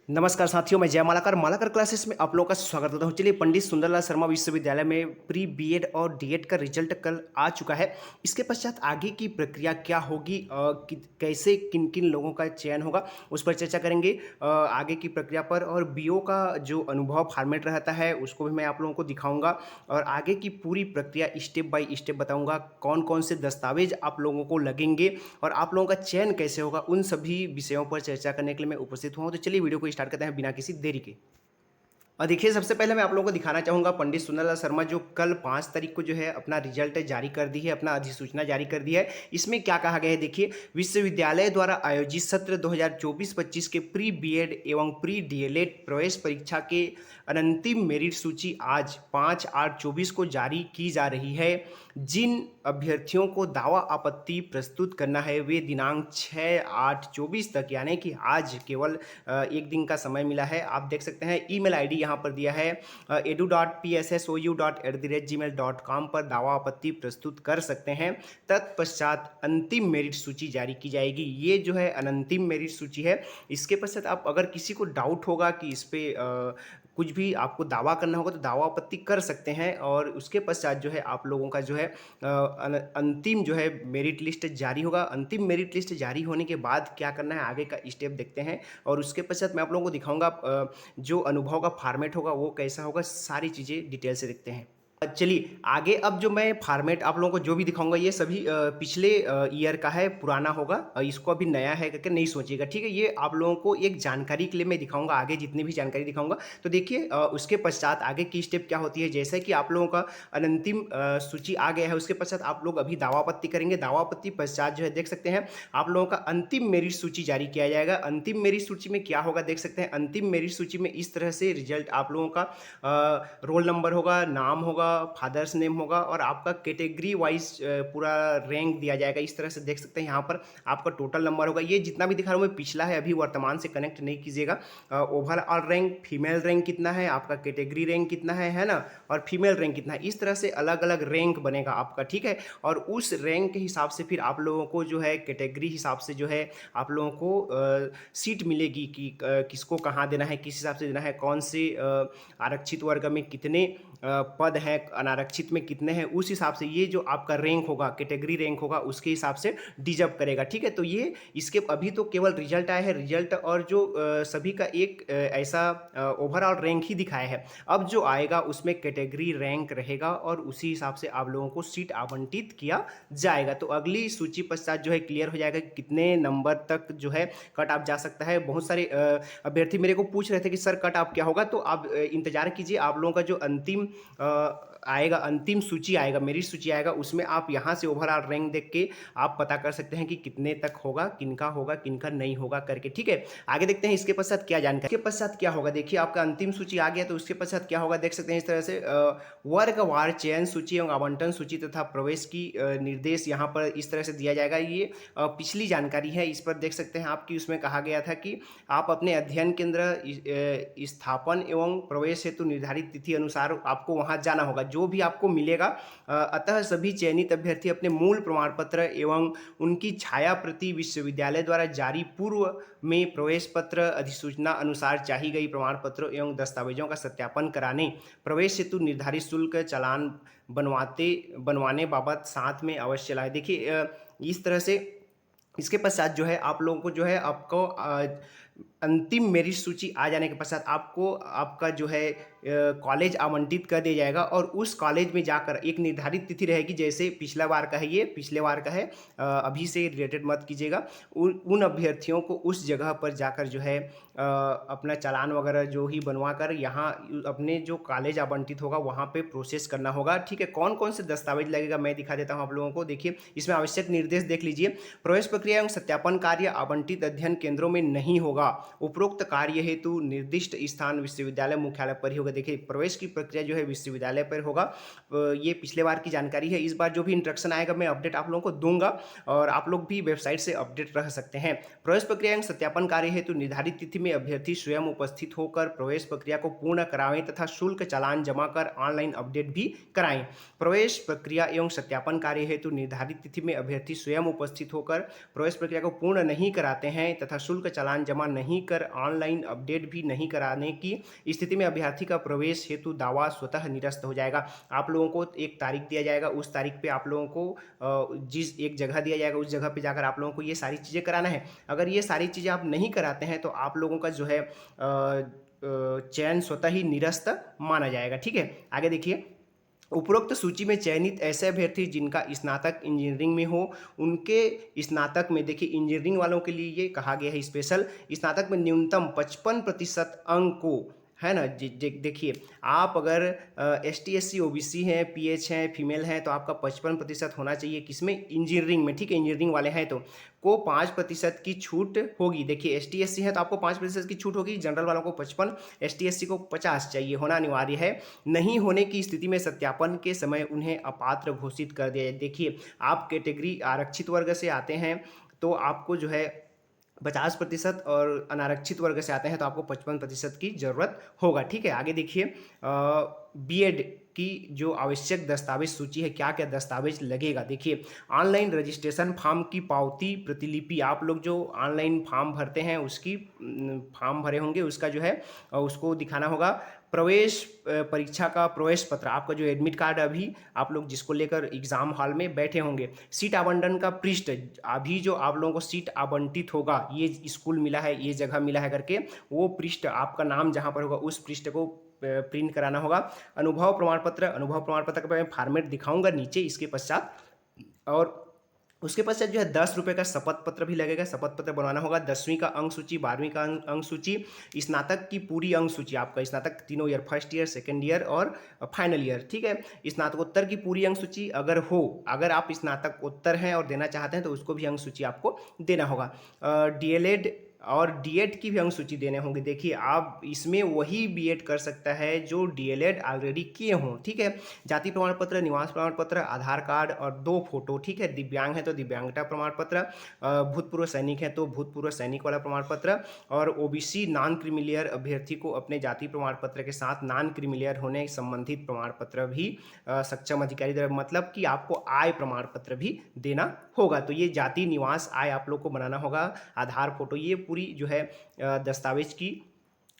नमस्कार साथियों, मैं जय मालाकर मालाकर क्लासेस में आप लोगों का स्वागत करता हूं। चलिए, पंडित सुंदरलाल शर्मा विश्वविद्यालय में प्री बीएड और डीएड का रिजल्ट कल आ चुका है। इसके पश्चात आगे की प्रक्रिया क्या होगी, कैसे किन किन लोगों का चयन होगा, उस पर चर्चा करेंगे। आगे की प्रक्रिया पर और बीओ का जो अनुभव फॉर्मेट रहता है उसको भी मैं आप लोगों को दिखाऊंगा और आगे की पूरी प्रक्रिया स्टेप बाय स्टेप बताऊंगा। कौन कौन से दस्तावेज आप लोगों को लगेंगे और आप लोगों का चयन कैसे होगा, उन सभी विषयों पर चर्चा करने के लिए मैं उपस्थित हुआ हूं। तो चलिए वीडियो को स्टार्ट करते हैं बिना किसी देरी के। और देखिए, सबसे पहले मैं आप लोगों को दिखाना चाहूँगा पंडित सुंदरलाल शर्मा जो कल 5 तारीख को जो है अपना रिजल्ट जारी कर दी है, अपना अधिसूचना जारी कर दी है। इसमें क्या कहा गया है देखिए, विश्वविद्यालय द्वारा आयोजित सत्र 2024-25 के प्री बीएड एवं प्री डीएलएड प्रवेश परीक्षा के अंतिम मेरिट सूची आज 5/8/24 को जारी की जा रही है। जिन अभ्यर्थियों को दावा आपत्ति प्रस्तुत करना है वे दिनांक 6/8/24 तक, यानी कि आज केवल एक दिन का समय मिला है। आप देख सकते हैं ईमेल आईडी यहाँ पर दिया है edu.pssou.@gmail.com पर दावा आपत्ति प्रस्तुत कर सकते हैं। तत्पश्चात अंतिम मेरिट सूची जारी की जाएगी। ये जो है अंतिम मेरिट सूची है। इसके पश्चात आप अगर किसी को डाउट होगा कि इस पे कुछ भी आपको दावा करना होगा तो दावा आपत्ति कर सकते हैं और उसके पश्चात जो है आप लोगों का जो है अंतिम जो है मेरिट लिस्ट जारी होगा। अंतिम मेरिट लिस्ट जारी होने के बाद क्या करना है आगे का स्टेप देखते हैं और उसके पश्चात मैं आप लोगों को दिखाऊंगा जो अनुभव का फॉर्मेट होगा वो कैसा होगा, सारी चीज़ें डिटेल से देखते हैं। चलिए आगे, अब जो मैं फॉर्मेट आप लोगों को जो भी दिखाऊंगा ये सभी पिछले ईयर का है, पुराना होगा। इसको अभी नया है करके नहीं सोचिएगा, ठीक है। ये आप लोगों को एक जानकारी के लिए मैं दिखाऊंगा, आगे जितनी भी जानकारी दिखाऊंगा। तो देखिए उसके पश्चात आगे की स्टेप क्या होती है। जैसे कि आप लोगों का अंतिम सूची आ गया है, उसके पश्चात आप लोग अभी दावापत्ति करेंगे। दावापत्ति पश्चात जो है देख सकते हैं आप लोगों का अंतिम मेरिट सूची जारी किया जाएगा। अंतिम मेरिट सूची में क्या होगा देख सकते हैं। अंतिम मेरिट सूची में इस तरह से रिजल्ट आप लोगों का रोल नंबर होगा, नाम होगा, फादर्स नेम होगा और आपका कैटेगरी वाइज पूरा रैंक दिया जाएगा। इस तरह से देख सकते हैं यहाँ पर आपका टोटल नंबर होगा। ये जितना भी दिखा रहा हूँ मैं पिछला है, अभी वर्तमान से कनेक्ट नहीं कीजिएगा। ओवरऑल रैंक, फीमेल रैंक कितना है, आपका कैटेगरी रैंक कितना है ना, और फीमेल रैंक कितना है। इस तरह से अलग अलग रैंक बनेगा आपका, ठीक है। और उस रैंक के हिसाब से फिर आप लोगों को जो है कैटेगरी हिसाब से जो है आप लोगों को सीट मिलेगी कि किसको कहाँ देना है, किस हिसाब से देना है, कौन से आरक्षित वर्ग में कितने पद हैं, अनारक्षित में कितने हैं, उस हिसाब से ये जो आपका रैंक होगा, कैटेगरी रैंक होगा, उसके हिसाब से डिजर्व करेगा, ठीक है। तो ये इसके अभी तो केवल रिजल्ट आया है, रिजल्ट और जो सभी का एक ऐसा ओवरऑल रैंक ही दिखाया है। अब जो आएगा उसमें कैटेगरी रैंक रहेगा और उसी हिसाब से आप लोगों को सीट आवंटित किया जाएगा। तो अगली सूची पश्चात जो है क्लियर हो जाएगा कितने नंबर तक जो है कट ऑफ जा सकता है। बहुत सारे अभ्यर्थी मेरे को पूछ रहे थे कि सर कट ऑफ क्या होगा, तो आप इंतजार कीजिए। आप लोगों का जो अंतिम आएगा, अंतिम सूची आएगा, मेरिट सूची आएगा, उसमें आप यहाँ से ओवरऑल रैंक देख के आप पता कर सकते हैं कि कितने तक होगा, किनका नहीं होगा करके, ठीक है। आगे देखते हैं इसके पश्चात क्या जानकारी, इसके पश्चात क्या होगा। देखिए आपका अंतिम सूची आ गया तो उसके पश्चात क्या होगा देख सकते हैं। इस तरह से वर्गवार चयन सूची एवं आवंटन सूची तथा प्रवेश की निर्देश यहाँ पर इस तरह से दिया जाएगा। ये पिछली जानकारी है, इस पर देख सकते हैं आपकी। उसमें कहा गया था कि आप अपने अध्ययन केंद्र स्थापन एवं प्रवेश हेतु निर्धारित तिथि अनुसार आपको वहां जाना होगा, जो भी आपको मिलेगा। अतः सभी चयनित अभ्यर्थी अपने मूल प्रमाण पत्र एवं उनकी छाया प्रति विश्वविद्यालय द्वारा जारी पूर्व में प्रवेश पत्र, अधिसूचना अनुसार चाही गई प्रमाण पत्रों एवं दस्तावेजों का सत्यापन कराने, प्रवेश हेतु निर्धारित शुल्क चालान बनवाने बाबत साथ में अवश्य लाए। देखिए इस तरह से इसके पश्चात जो है आप लोगों को जो है आपको अंतिम मेरिट सूची आ जाने के पश्चात आपको आपका जो है कॉलेज आवंटित कर दिया जाएगा और उस कॉलेज में जाकर एक निर्धारित तिथि रहेगी। जैसे पिछला बार का है, ये पिछले बार का है, अभी से रिलेटेड मत कीजिएगा। उन अभ्यर्थियों को उस जगह पर जाकर जो है अपना चालान वगैरह जो ही बनवा कर यहाँ अपने जो कॉलेज आवंटित होगा वहाँ पे प्रोसेस करना होगा, ठीक है। कौन कौन से दस्तावेज लगेगा मैं दिखा देता हूँ आप लोगों को। देखिए इसमें आवश्यक निर्देश देख लीजिए। प्रवेश प्रक्रिया एवं सत्यापन कार्य आवंटित अध्ययन केंद्रों में नहीं होगा। उपरोक्त कार्य हेतु निर्दिष्ट स्थान विश्वविद्यालय मुख्यालय पर ही होगा। देखिए प्रवेश की प्रक्रिया जो है विश्वविद्यालय पर होगा। ये पिछले बार की जानकारी है। इस बार जो भी इंस्ट्रक्शन आएगा मैं अपडेट आप लोगों को दूंगा और आप लोग भी वेबसाइट से अपडेट रह सकते हैं। प्रवेश प्रक्रिया एवं सत्यापन कार्य हेतु निर्धारित तिथि में अभ्यर्थी स्वयं उपस्थित होकर प्रवेश प्रक्रिया को पूर्ण करावें तथा शुल्क चालान जमा कर ऑनलाइन अपडेट भी कराएं। प्रवेश प्रक्रिया एवं सत्यापन कार्य हेतु निर्धारित तिथि में अभ्यर्थी स्वयं उपस्थित होकर प्रवेश प्रक्रिया को पूर्ण नहीं कराते हैं तथा शुल्क चालान जमा ऑनलाइन अपडेट भी नहीं कराने की स्थिति में अभ्यर्थी का प्रवेश हेतु दावा स्वतः निरस्त हो जाएगा। आप लोगों को एक तारीख दिया जाएगा, उस तारीख पे आप लोगों को जिस एक जगह दिया जाएगा उस जगह पे जाकर आप लोगों को ये सारी चीज़ें कराना है। अगर ये सारी चीज़ें आप नहीं कराते हैं तो आप लोगों का जो है चयन स्वतः ही निरस्त माना जाएगा। ठीक है, आगे देखिए। उपरोक्त सूची में चयनित ऐसे अभ्यर्थी जिनका स्नातक इंजीनियरिंग में हो, उनके स्नातक में देखिए इंजीनियरिंग वालों के लिए ये कहा गया है स्पेशल, स्नातक में न्यूनतम 55% अंक को, है ना। देखिए आप अगर ST SC OBC हैं, PH हैं, फीमेल हैं तो आपका 55% होना चाहिए किसमें, इंजीनियरिंग में। ठीक है, इंजीनियरिंग वाले हैं तो को 5% की छूट होगी। देखिए ST SC है तो आपको 5% की छूट होगी, जनरल वालों को 55, ST SC को 50 चाहिए, होना अनिवार्य है। नहीं होने की स्थिति में सत्यापन के समय उन्हें अपात्र घोषित कर दिया जाए। देखिए आप कैटेगरी आरक्षित वर्ग से आते हैं तो आपको जो है 50% और अनारक्षित वर्ग से आते हैं तो आपको 55% की जरूरत होगा। ठीक है, आगे देखिए। BEd की जो आवश्यक दस्तावेज सूची है, क्या क्या दस्तावेज लगेगा। देखिए ऑनलाइन रजिस्ट्रेशन फॉर्म की पावती प्रतिलिपि, आप लोग जो ऑनलाइन फॉर्म भरते हैं उसकी फॉर्म भरे होंगे उसका जो है उसको दिखाना होगा। प्रवेश परीक्षा का प्रवेश पत्र, आपका जो एडमिट कार्ड अभी आप लोग जिसको लेकर एग्जाम हॉल में बैठे होंगे। सीट आवंटन का पृष्ठ, अभी जो आप लोगों को सीट आवंटित होगा, ये स्कूल मिला है, ये जगह मिला है करके, वो पृष्ठ आपका नाम जहाँ पर होगा उस पृष्ठ को प्रिंट कराना होगा। अनुभव प्रमाण पत्र, अनुभव प्रमाण पत्र का मैं फॉर्मेट दिखाऊंगा नीचे इसके पश्चात। और उसके पश्चात जो है 10 रुपये का शपथ पत्र भी लगेगा, शपथ पत्र बनवाना होगा। 10वीं का अंक सूची, 12वीं का अंक सूची, स्नातक की पूरी अंक सूची, आपका स्नातक तीनों year, first year, second year और फाइनल ईयर। ठीक है, स्नातकोत्तर की पूरी अंक सूची अगर हो, अगर आप स्नातकोत्तर हैं और देना चाहते हैं तो उसको भी अंक सूची आपको देना होगा। DLED और D.ED की भी अंक सूची देने होंगे। देखिए आप इसमें वही B.ED कर सकता है जो DLED ऑलरेडी किए हों। ठीक है, जाति प्रमाण पत्र, निवास प्रमाण पत्र, आधार कार्ड और 2 फोटो। ठीक है, दिव्यांग है तो दिव्यांगता प्रमाण पत्र, भूतपूर्व सैनिक है तो भूतपूर्व सैनिक वाला प्रमाण पत्र, और OBC नॉन क्रीमिलियर अभ्यर्थी को अपने जाति प्रमाण पत्र के साथ नॉन क्रीमिलियर होने संबंधित प्रमाण पत्र भी सक्षम अधिकारी द्वारा, मतलब कि आपको आय प्रमाण पत्र भी देना होगा। तो ये जाति, निवास, आय आप लोग को बनाना होगा, आधार, फोटो, ये पूरी जो है दस्तावेज की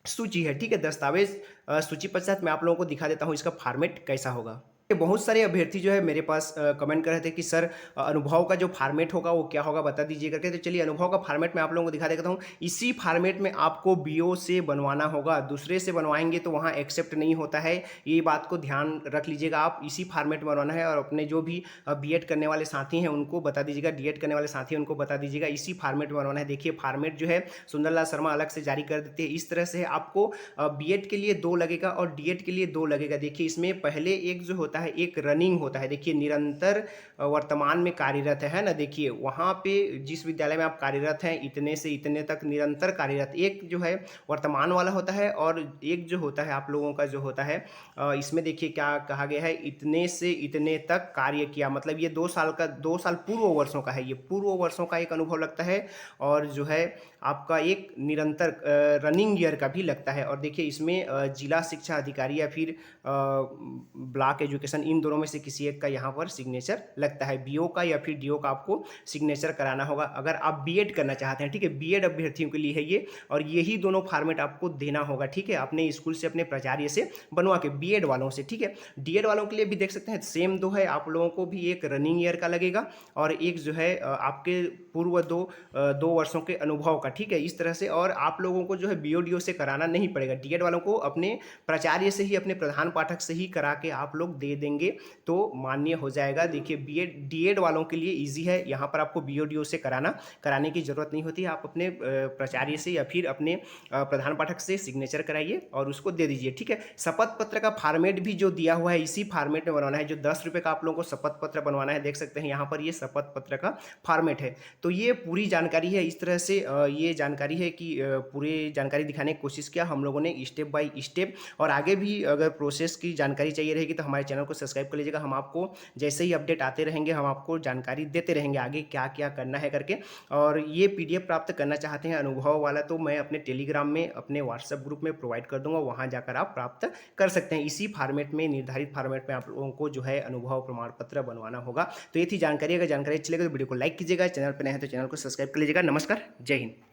सूची है। ठीक है, दस्तावेज सूची पश्चात मैं आप लोगों को दिखा देता हूँ इसका फॉर्मेट कैसा होगा। बहुत सारे अभ्यर्थी जो है मेरे पास कमेंट कर रहे थे कि सर अनुभव का जो फॉर्मेट होगा वो क्या होगा, बता दीजिए करके। तो चलिए अनुभव का फॉर्मेट मैं आप लोगों को दिखा देता हूँ। इसी फॉर्मेट में आपको BO से बनवाना होगा, दूसरे से बनवाएंगे तो वहाँ एक्सेप्ट नहीं होता है, ये बात को ध्यान रख लीजिएगा। आप इसी फॉर्मेट में बनवाना है और अपने जो भी B.ED करने वाले साथी हैं उनको बता दीजिएगा, D.ED करने वाले साथी हैं उनको बता दीजिएगा, इसी फॉर्मेट में बनवाना है। देखिए फॉर्मेट जो है सुंदरलाल शर्मा अलग से जारी कर देते हैं। इस तरह से आपको B.ED के लिए 2 लगेगा और D.ED के लिए 2 लगेगा। देखिए इसमें पहले एक जो होता है, एक रनिंग होता है। देखिए निरंतर वर्तमान में कार्यरत है ना। देखिए वहाँ पे जिस विद्यालय में आप कार्यरत हैं इतने से इतने तक निरंतर कार्यरत, एक जो है वर्तमान वाला होता है और एक जो होता है आप लोगों का जो होता है इसमें देखिए क्या कहा गया है, इतने से इतने तक कार्य किया, मतलब ये 2 साल का, 2 साल पूर्व वर्षों का है, ये पूर्व वर्षों का एक अनुभव लगता है और जो है आपका एक निरंतर रनिंग ईयर का भी लगता है। और देखिए इसमें जिला शिक्षा अधिकारी या फिर ब्लॉक एजुकेशन, इन दोनों में से किसी एक का यहाँ पर सिग्नेचर लगता है। BO का या फिर DO का आपको सिग्नेचर कराना होगा अगर आप B.ED करना चाहते हैं। ठीक है, B.ED अभ्यर्थियों के लिए है ये, और यही दोनों फॉर्मेट आपको देना होगा। ठीक है, अपने स्कूल से, अपने प्राचार्य से बनवा के, B.ED वालों से। ठीक है, D.ED वालों के लिए भी देख सकते हैं सेम 2 है, आप लोगों को भी एक रनिंग ईयर का लगेगा और एक जो है आपके पूर्व 2 वर्षों के अनुभव का। ठीक है, इस तरह से। और आप लोगों को जो है BO DO से कराना नहीं पड़ेगा, D.ED वालों को अपने प्राचार्य से ही, अपने प्रधान पाठक से ही करा के आप लोग दे देंगे तो मान्य हो जाएगा। देखिए D.ED वालों के लिए इजी है, यहाँ पर आपको BO DO से कराने की जरूरत नहीं होती है। आप अपने प्राचार्य से या फिर अपने प्रधान पाठक से सिग्नेचर कराइए और उसको दे दीजिए। ठीक है, शपथ पत्र का फॉर्मेट भी जो दिया हुआ है इसी फॉर्मेट में बनवाना है। जो 10 रुपये का आप लोगों को शपथ पत्र बनवाना है, देख सकते हैं यहाँ पर ये शपथ पत्र का फॉर्मेट है। तो ये पूरी जानकारी है, इस तरह से ये जानकारी है कि पूरी जानकारी दिखाने की कोशिश किया हम लोगों ने स्टेप बाय स्टेप। और आगे भी अगर प्रोसेस की जानकारी चाहिए रहेगी तो हमारे चैनल को सब्सक्राइब कर लीजिएगा। हम आपको जैसे ही अपडेट आते रहेंगे हम आपको जानकारी देते रहेंगे आगे क्या क्या करना है करके। और ये PDF प्राप्त करना चाहते हैं अनुभव वाला तो मैं अपने टेलीग्राम में, अपने व्हाट्सएप ग्रुप में प्रोवाइड कर दूंगा, वहाँ जाकर आप प्राप्त कर सकते हैं। इसी फॉर्मेट में, निर्धारित फॉर्मेट में आप लोगों को जो है अनुभव प्रमाण पत्र बनवाना होगा। तो ये थी जानकारी। अगर जानकारी अच्छी लगे तो वीडियो को लाइक कीजिएगा, चैनल पर नए हैं तो चैनल को सब्सक्राइब कर लीजिएगा। नमस्कार, जय हिंद।